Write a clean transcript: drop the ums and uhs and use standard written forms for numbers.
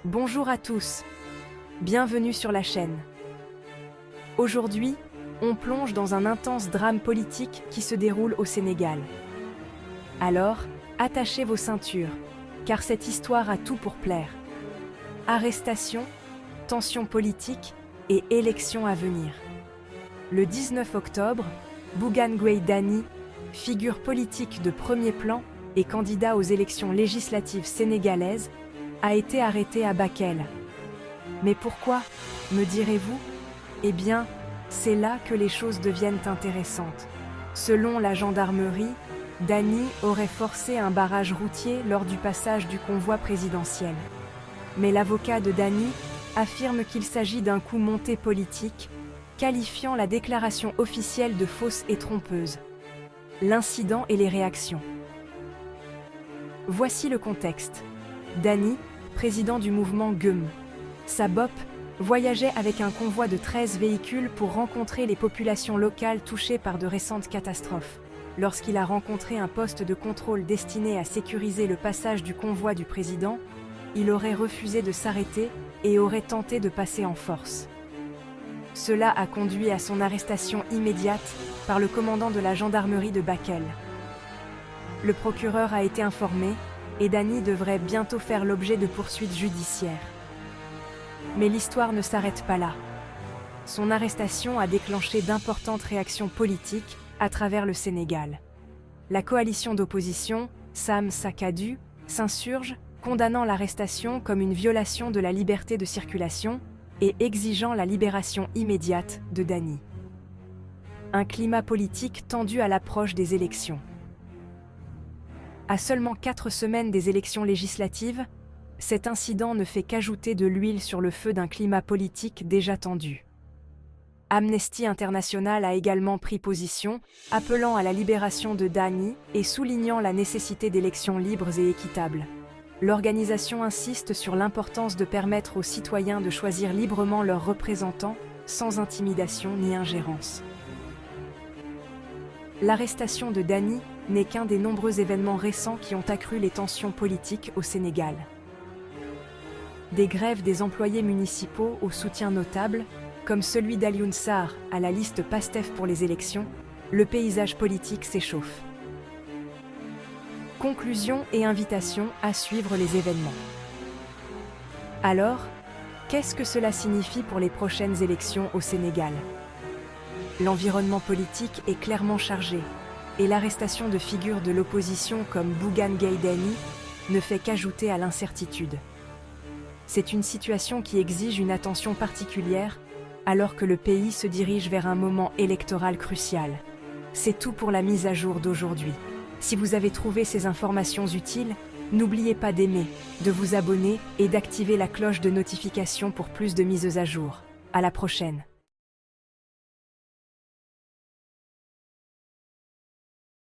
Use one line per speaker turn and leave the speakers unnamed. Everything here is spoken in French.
Bonjour à tous, bienvenue sur la chaîne. Aujourd'hui, on plonge dans un intense drame politique qui se déroule au Sénégal. Alors, attachez vos ceintures, car cette histoire a tout pour plaire. Arrestations, tensions politiques et élections à venir. Le 19 octobre, Bougane Gueye Dany, figure politique de premier plan et candidat aux élections législatives sénégalaises, a été arrêté à Bakel. Mais pourquoi, me direz-vous? Eh bien, c'est là que les choses deviennent intéressantes. Selon la gendarmerie, Dany aurait forcé un barrage routier lors du passage du convoi présidentiel. Mais l'avocat de Dany affirme qu'il s'agit d'un coup monté politique, qualifiant la déclaration officielle de fausse et trompeuse. L'incident et les réactions. Voici le contexte. Dany, président du mouvement GUM. Sa BOP voyageait avec un convoi de 13 véhicules pour rencontrer les populations locales touchées par de récentes catastrophes. Lorsqu'il a rencontré un poste de contrôle destiné à sécuriser le passage du convoi du président, il aurait refusé de s'arrêter et aurait tenté de passer en force. Cela a conduit à son arrestation immédiate par le commandant de la gendarmerie de Bakel. Le procureur a été informé et Dany devrait bientôt faire l'objet de poursuites judiciaires. Mais l'histoire ne s'arrête pas là. Son arrestation a déclenché d'importantes réactions politiques à travers le Sénégal. La coalition d'opposition, Sam Sakadu, s'insurge, condamnant l'arrestation comme une violation de la liberté de circulation et exigeant la libération immédiate de Dany. Un climat politique tendu à l'approche des élections. À seulement 4 semaines des élections législatives, cet incident ne fait qu'ajouter de l'huile sur le feu d'un climat politique déjà tendu. Amnesty International a également pris position, appelant à la libération de Dany et soulignant la nécessité d'élections libres et équitables. L'organisation insiste sur l'importance de permettre aux citoyens de choisir librement leurs représentants, sans intimidation ni ingérence. L'arrestation de Dany n'est qu'un des nombreux événements récents qui ont accru les tensions politiques au Sénégal. Des grèves des employés municipaux au soutien notable, comme celui d'Alioune Sarr à la liste PASTEF pour les élections, le paysage politique s'échauffe. Conclusion et invitation à suivre les événements. Alors, qu'est-ce que cela signifie pour les prochaines élections au Sénégal? L'environnement politique est clairement chargé, et l'arrestation de figures de l'opposition comme Bougane Gueye Dany ne fait qu'ajouter à l'incertitude. C'est une situation qui exige une attention particulière, alors que le pays se dirige vers un moment électoral crucial. C'est tout pour la mise à jour d'aujourd'hui. Si vous avez trouvé ces informations utiles, n'oubliez pas d'aimer, de vous abonner et d'activer la cloche de notification pour plus de mises à jour. À la prochaine.